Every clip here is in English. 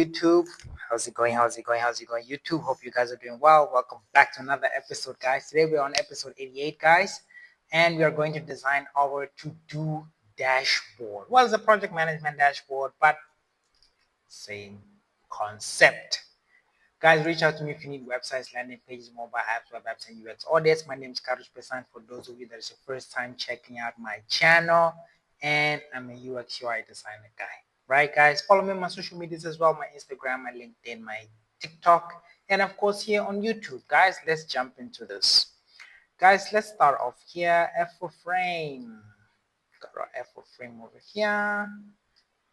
YouTube? How's it going? YouTube? Hope you guys are doing well. Welcome back to another episode, guys. Today we're on episode 88, guys, and we are going to design our to-do dashboard. Well, it's a project management dashboard, but same concept. Guys, reach out to me if you need websites, landing pages, mobile apps, web apps, and UX audits. My name is Carlos Pesan. For those of you that is your first time checking out my channel, and I'm a UX UI designer guy. Right, guys? Follow me on my social medias as well, my Instagram, my LinkedIn, my TikTok, and of course here on YouTube. Guys, let's jump into this. Guys, let's start off here. F for frame. Got our F for frame over here.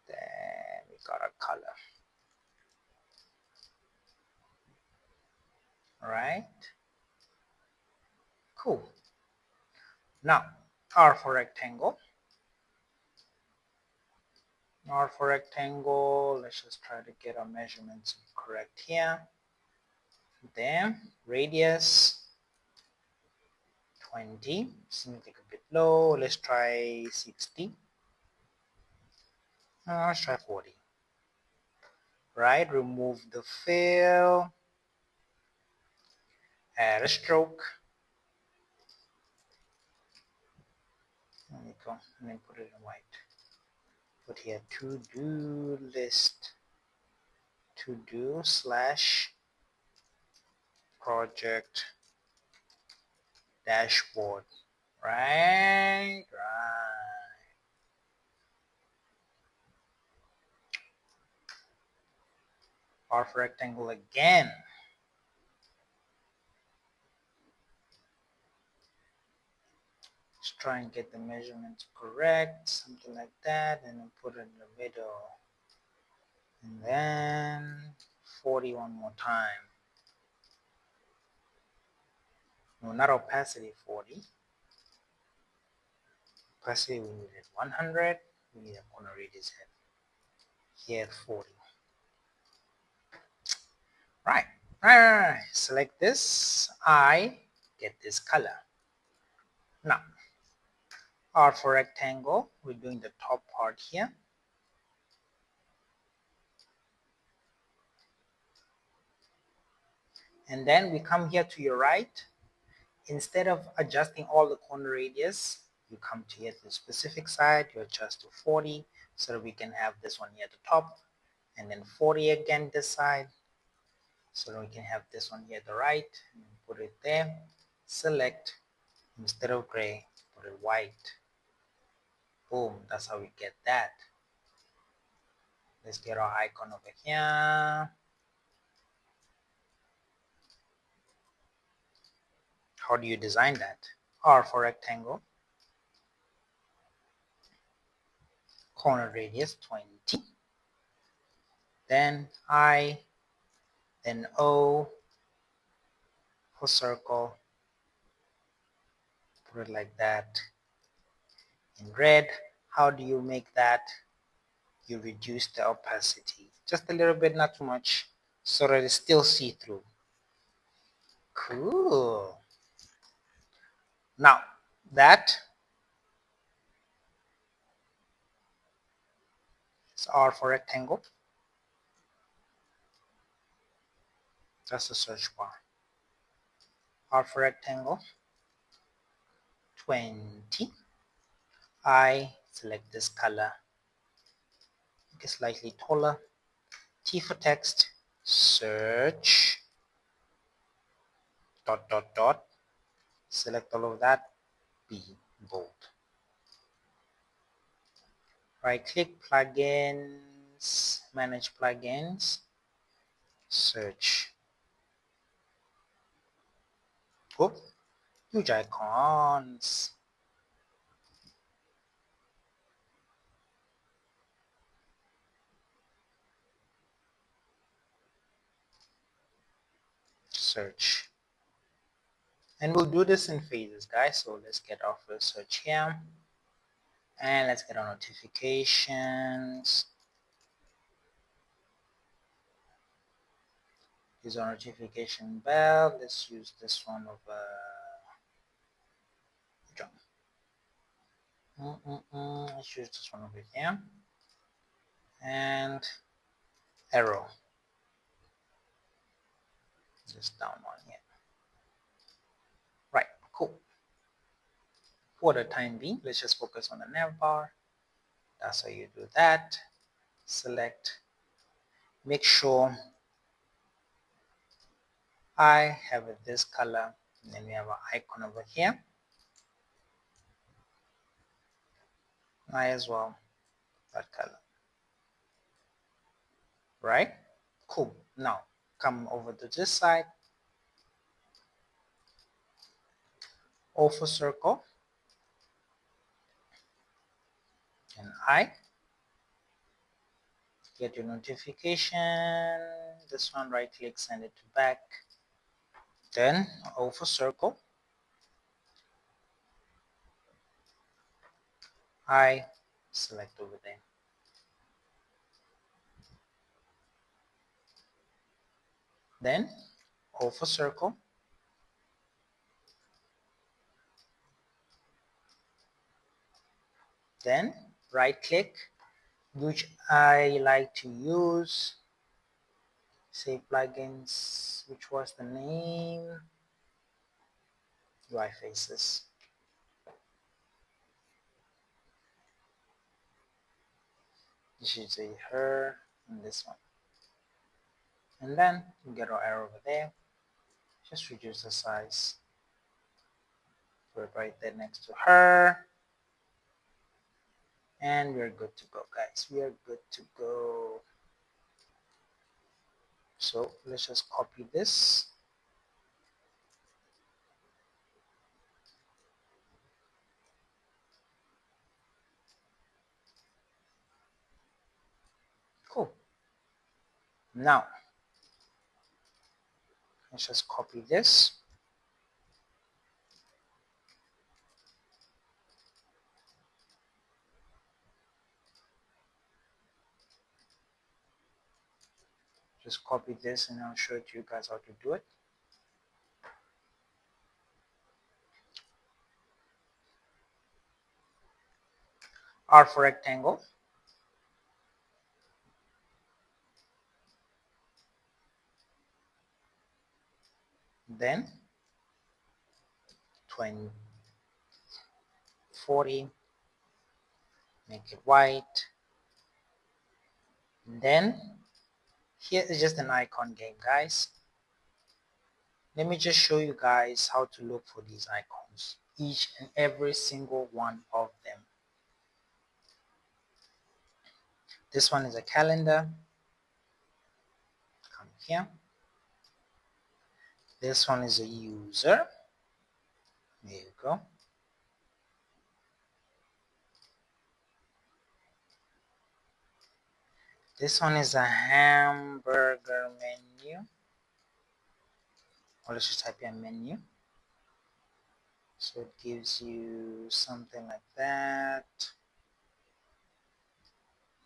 Then we got our color. All right. Cool. Now, R for rectangle. R for rectangle. Let's just try to get our measurements correct here. Then radius 20. Seems like a bit low. Let's try 60. Let's try 40. Right. Remove the fill. Add a stroke. There we go. And then put it in white. Put here to-do list. To-do / project dashboard. Right. R for rectangle again. Let's try and get the measurements correct, something like that, and then put it in the middle. And then 40 one more time. No, not opacity 40. Opacity we needed 100. We need a corner radius head. Here at 40. Right. Select this. I get this color. Now, R for rectangle. We're doing the top part here. And then we come here to your right. Instead of adjusting all the corner radius, you come to here to the specific side, you adjust to 40 so that we can have this one here at the top, and then 40 again this side, so that we can have this one here at the right, and put it there. Select, instead of gray, put it white. Boom, that's how we get that. Let's get our icon over here. How do you design that? R for rectangle. Corner radius 20. Then I. Then O for circle. Put it like that. In red, how do you make that? You reduce the opacity. Just a little bit, not too much, so that it's still see-through. Cool. Now, that is R for rectangle. That's the search bar. R for rectangle. 20. I select this color. Make it slightly taller. T for text. Search. ... Select all of that. B, bold. Right click, plugins, manage plugins, search. Oh, huge icons. Search. And we'll do this in phases, guys. So let's get our first search here. And let's get our notifications. Use our notification bell. Let's use this one over John. Let's use this one over here. And arrow. just down one here. Right, cool. For the time being, let's just focus on the nav bar. That's how you do that. Select, make sure I have this color, and then we have an icon over here. I as well, that color. Right? Cool. Now come over to this side, over circle, and I get your notification. This one, right click, send it to back. Then over circle, I select over there. Then over circle, then right click, which I like to use, say plugins, which was the name, UI faces. This should say her and this one. And then you get our arrow over there. Just reduce the size. Put it right there next to her. And we're good to go, guys. We are good to go. So let's just copy this. Cool. Now let's just copy this. Just copy this and I'll show it to you guys how to do it. R for rectangle. Then 20, 40, make it white. And then here is just an icon game, guys. Let me just show you guys how to look for these icons, each and every single one of them. This one is a calendar. Come here. This one is a user. There you go. This one is a hamburger menu. Or let's just type in menu. So it gives you something like that.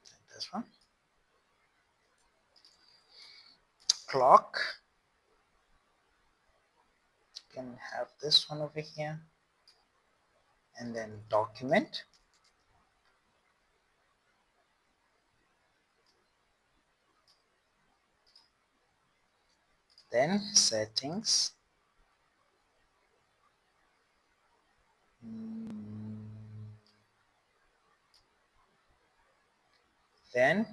Like this one. Clock. You can have this one over here. And then document. Then settings. Then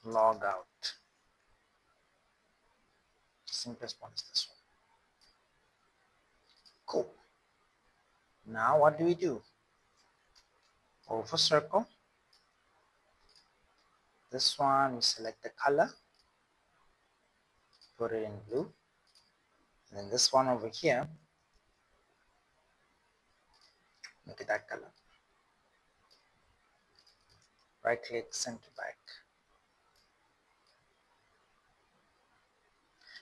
log out. Simplest one is this one. Cool. Now what do we do? Over circle. This one we select the color, put it in blue. And then this one over here, make it that color. Right click, send to back.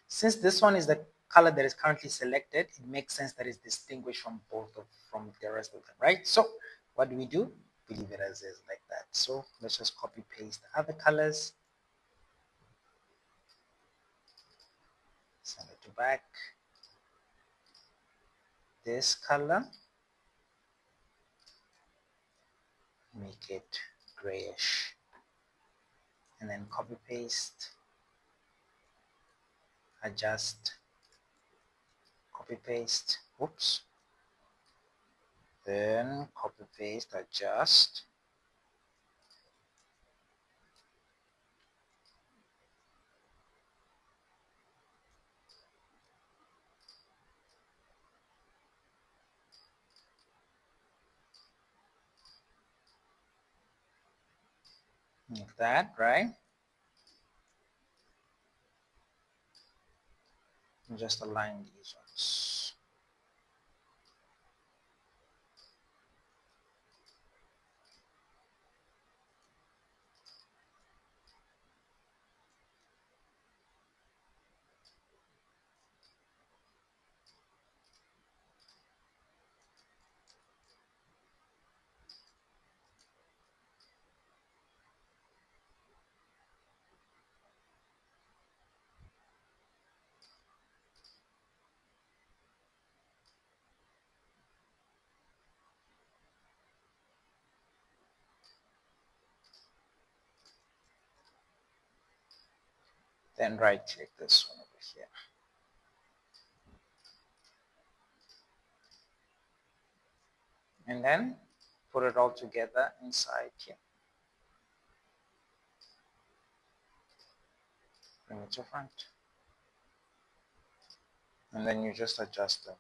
Since this one is the color that is currently selected, it makes sense that it's distinguished from from the rest of them, right? So what do? We leave it as is like that. So let's just copy paste the other colors, send it to back. This color, make it grayish, and then copy paste adjust, copy paste, oops, then copy paste, adjust, like that, right? And just align these ones. Then right click this one over here. And then put it all together inside here. Bring it to front. And then you just adjust them,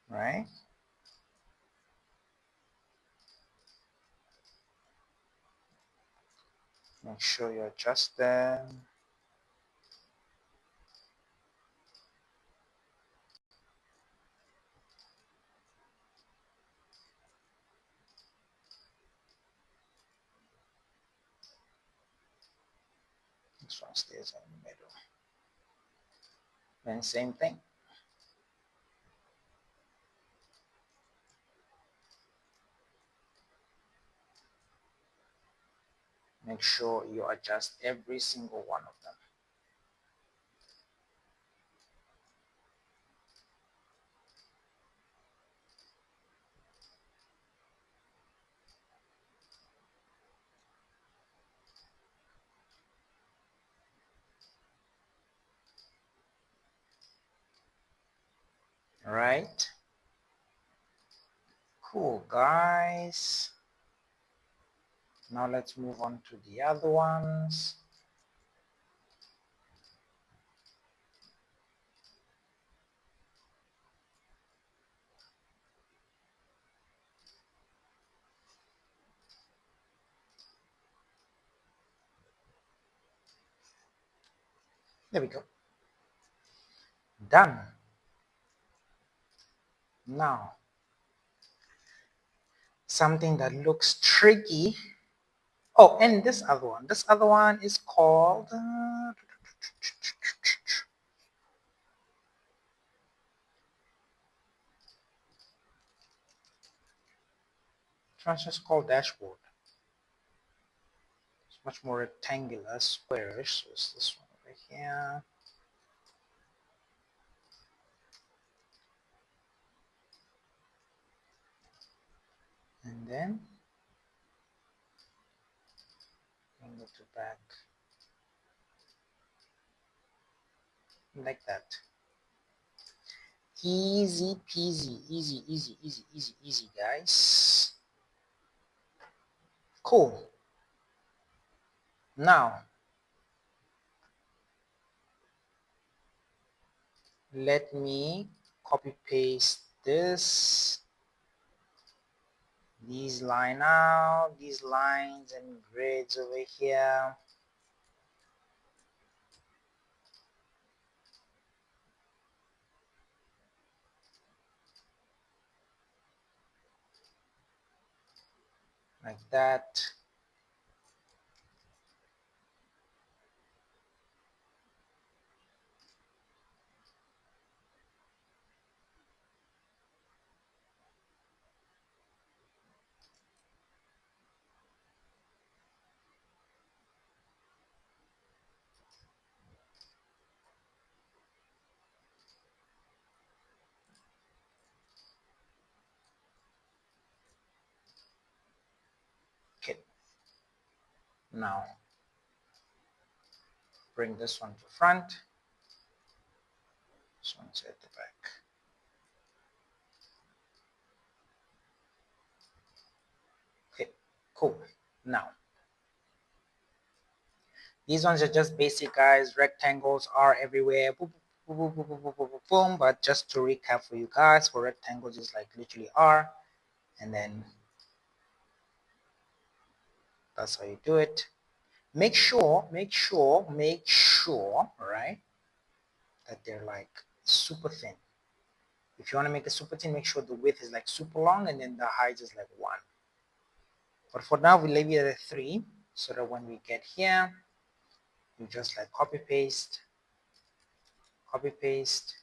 right? Make sure you adjust them. This one stays in the middle. Then same thing. Make sure you adjust every single one of them. All right. Cool, guys. Now let's move on to the other ones. There we go. Done. Now, something that looks tricky. Oh, and this other one. This other one is called just called dashboard. It's much more rectangular, squarish. So it's this one over here. And then bring it to back like that. Easy peasy, easy, easy, easy, easy, easy, guys. Cool. Now, let me copy paste this. These line out, these lines and grids over here. Like that. Okay. Now, bring this one to front, this one's at the back. Okay, cool. Now, these ones are just basic, guys. Rectangles are everywhere. Boom, boom, boom, boom, boom, boom, boom, boom. But just to recap for you guys, for rectangles is like literally R, and then that's how you do it. Make sure, right, that they're like super thin. If you want to make it super thin, make sure the width is like super long and then the height is like 1. But for now, we leave it at 3, so that when we get here, you just like copy paste, copy paste,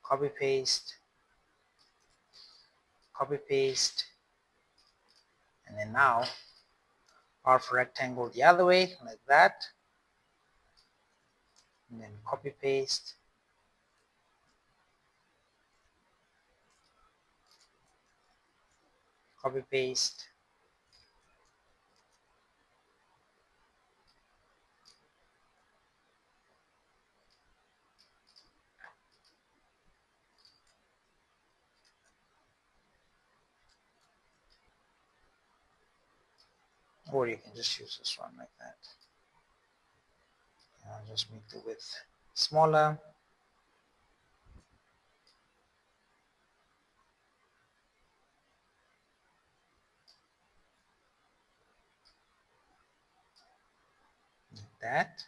copy paste, copy paste, and then now R for rectangle the other way, like that, and then copy paste, copy paste, or you can just use this one like that. I'll just make the width smaller. Like that.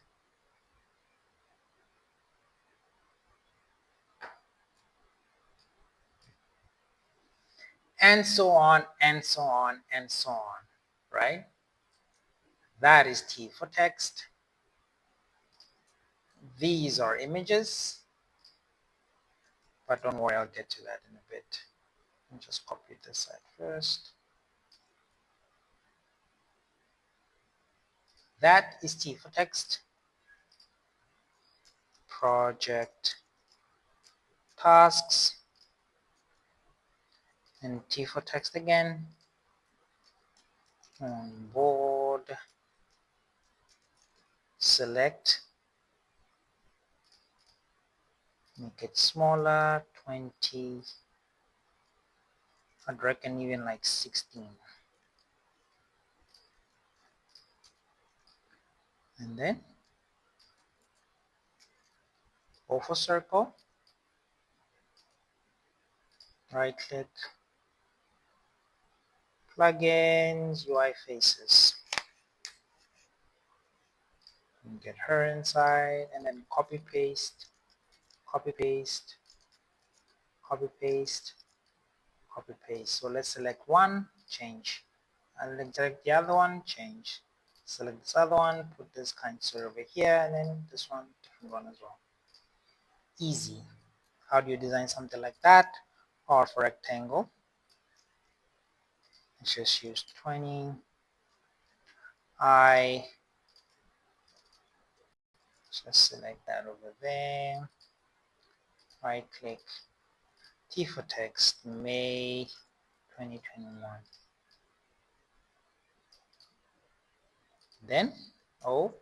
And so on, and so on, and so on, right? That is T for text. These are images, but don't worry, I'll get to that in a bit. I'll just copy this side first. That is T for text. Project, tasks, and T for text again. On board, select, make it smaller, 20, I'd reckon even like 16. And then go for circle, right click, plugins, UI faces. And get her inside, and then copy paste, copy paste, copy paste, copy paste. So let's select one, change. And then select the other one, change. Select this other one, put this cursor over here, and then this one, different one as well. Easy. How do you design something like that? Or for rectangle, let's just use 20. Just select that over there. Right click, T for text, May 2021. Then O,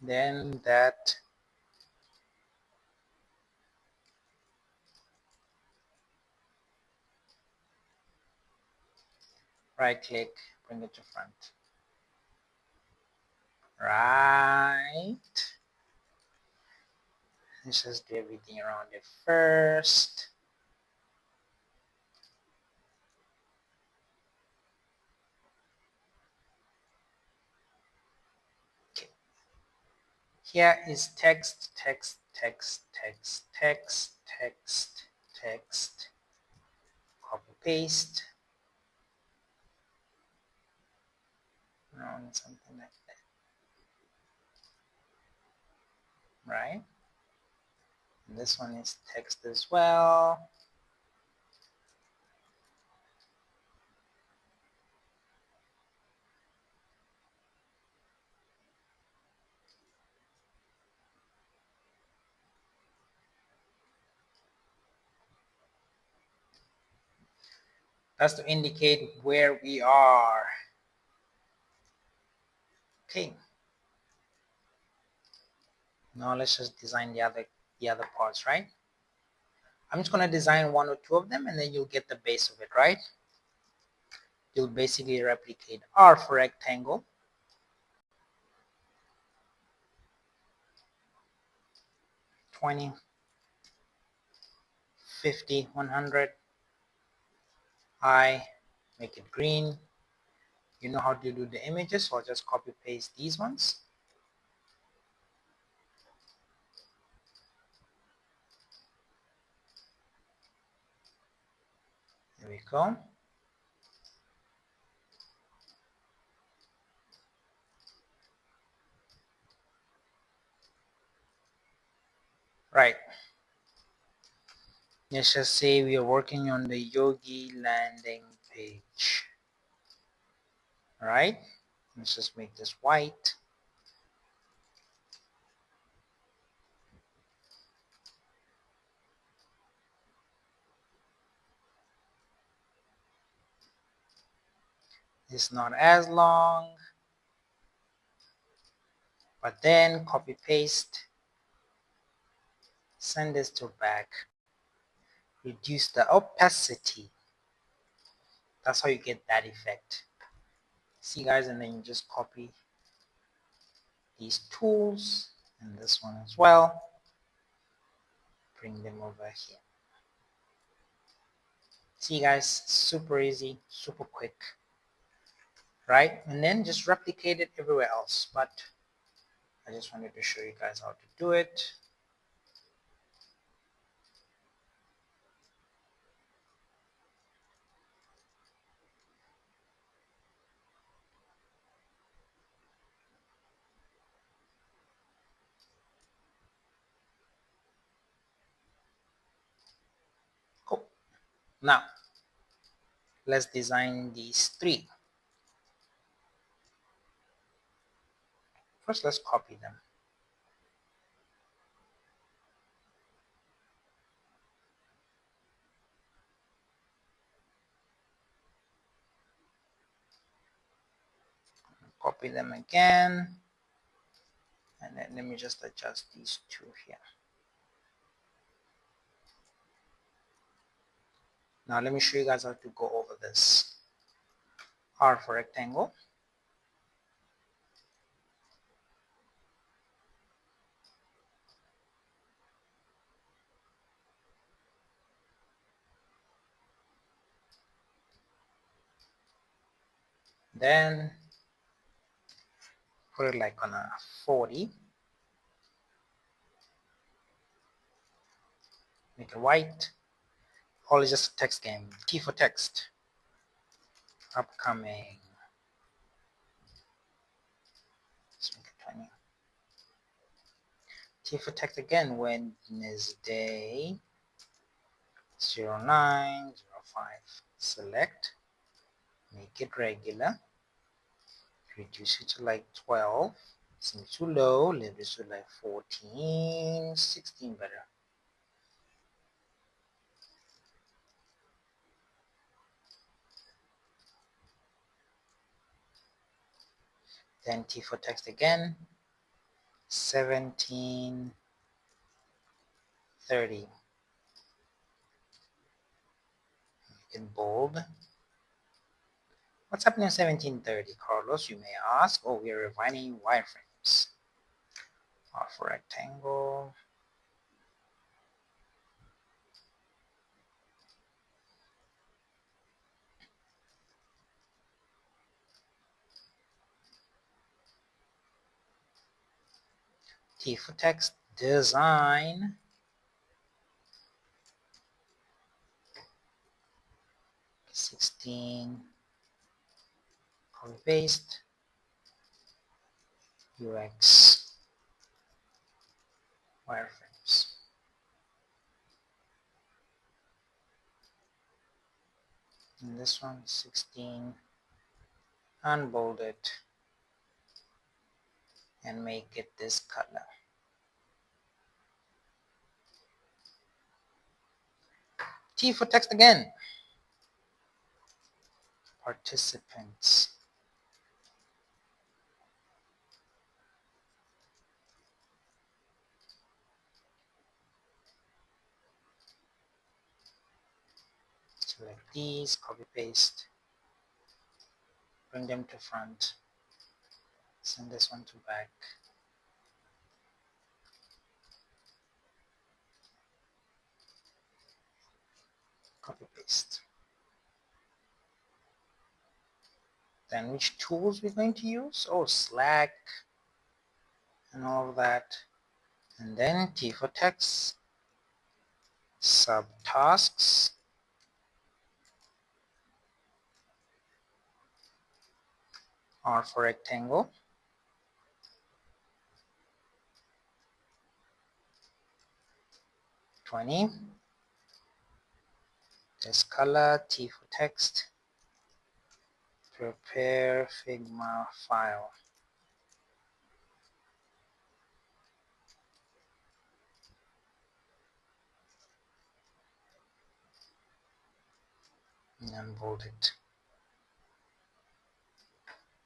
then that, right click, bring it to front. Right. Let's just do everything around it first. Okay. Here is text, text, text, text, text, text, text, copy paste. Something like that. right? And this one is text as well. That's to indicate where we are. Okay. Now let's just design the other parts, right? I'm just gonna design one or two of them and then you'll get the base of it, right? You'll basically replicate R for rectangle, 20, 50, 100, I, make it green. You know how to do the images, so I'll just copy paste these ones. There we go. Right. Let's just say we are working on the Yogi landing page. All right. Let's just make this white. It's not as long, but then copy paste, send this to back, reduce the opacity. That's how you get that effect. See guys, and then you just copy these tools and this one as well. Bring them over here. See guys, super easy, super quick, right? And then just replicate it everywhere else. But I just wanted to show you guys how to do it. Cool. Now, let's design these three. First, let's copy them. Copy them again. And then let me just adjust these two here. Now let me show you guys how to go over this. R for rectangle. Then put it like on a 40. Make it white. All is just a text game. T for text. Upcoming. Let's make it 20. T for text again. Wednesday 0905. Select. Make it regular. Reduce it to like 12. Seems too low. Leave it to like 14, 16 better. Then T for text again. 1730. Make it bold. What's happening in 1730, Carlos? You may ask. Oh, we are refining wireframes. R for rectangle. T for text. Design. $16. Copy paste. UX. wireframes. And this one 16, unbold it and make it this color. T for text again. Participants. Select these, copy paste, bring them to front, send this one to back. Copy paste. Then which tools we're going to use? Oh, Slack and all of that. And then T for text, subtasks, R for rectangle, 20. This color, T for text, prepare Figma file. And unbold it.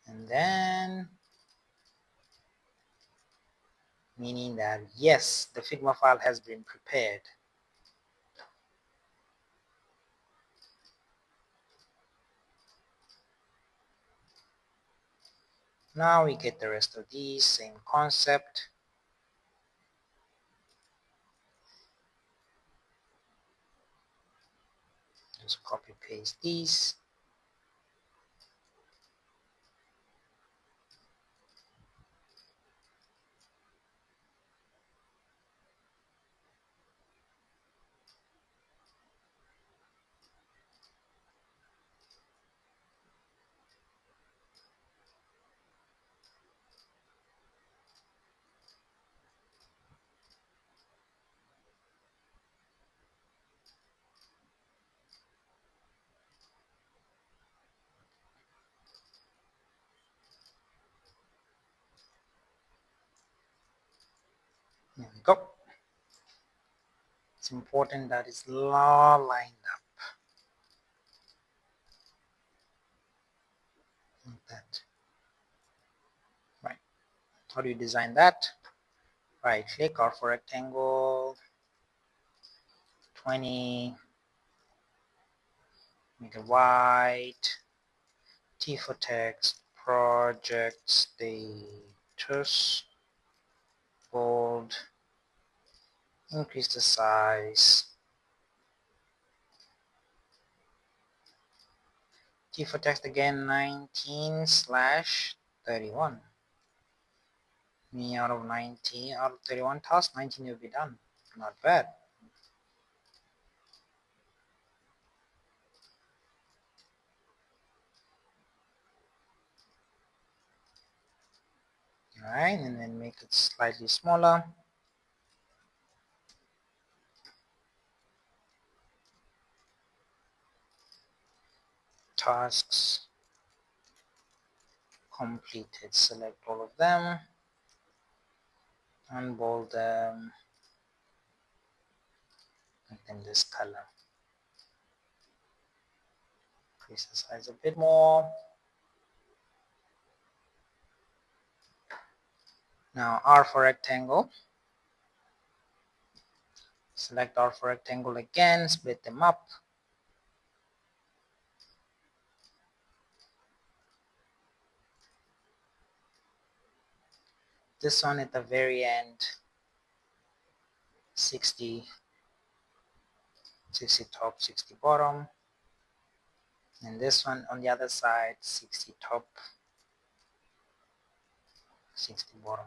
And then, meaning that yes, the Figma file has been prepared. Now we get the rest of these, same concept. Just copy paste these. There we go. It's important that it's all lined up. Like that. Right. How do you design that? Right click, or for rectangle, 20, make it white, T for text, project status, bold, increase the size, T for text again, 19/31. Me out of 19, out of 31 tasks, 19 will be done. Not bad. Alright, and then make it slightly smaller. Tasks completed. Select all of them, unbold them, make them this color. Increase the size a bit more. Now R for rectangle. Select R for rectangle again, split them up. This one at the very end, 60 top, 60 bottom. And this one on the other side, 60 top, 60 bottom.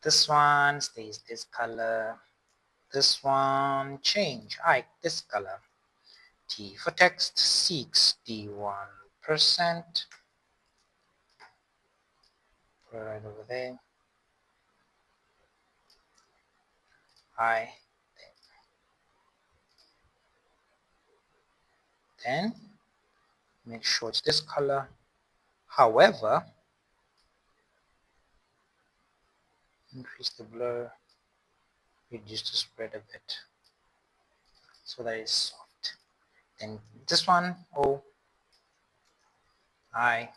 This one stays this color. This one change, this color. T for text, 61%. Put it right over there. high. Then make sure it's this color. However, increase the blur, reduce the spread a bit so that it's soft. Then this one, O, I,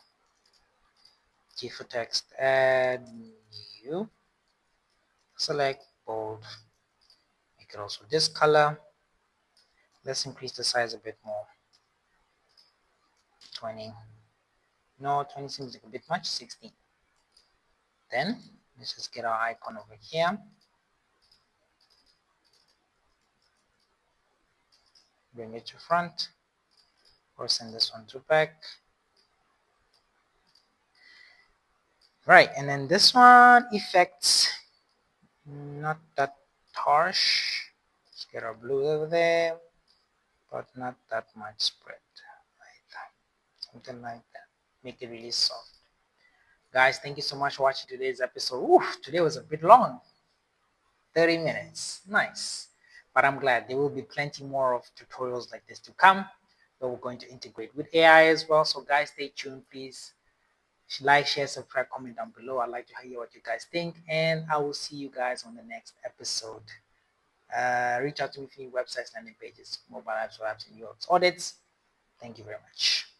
G for text, add new, select bold, make it also this color. Let's increase the size a bit more. 20. No, 20 seems like a bit much. 16. Then let's just get our icon over here. Bring it to front, or send this one to back. Right, and then this one, effects, not that harsh. Let's get our blue over there, but not that much spread. Right, something like that. Make it really soft. Guys, thank you so much for watching today's episode. Oof, today was a bit long. 30 minutes. Nice. But I'm glad there will be plenty more of tutorials like this to come that we're going to integrate with AI as well. So guys, stay tuned, please. Like, share, subscribe, comment down below. I'd like to hear what you guys think, and I will see you guys on the next episode. Reach out to me for your websites, landing pages, mobile apps, or apps, and your audits. Thank you very much.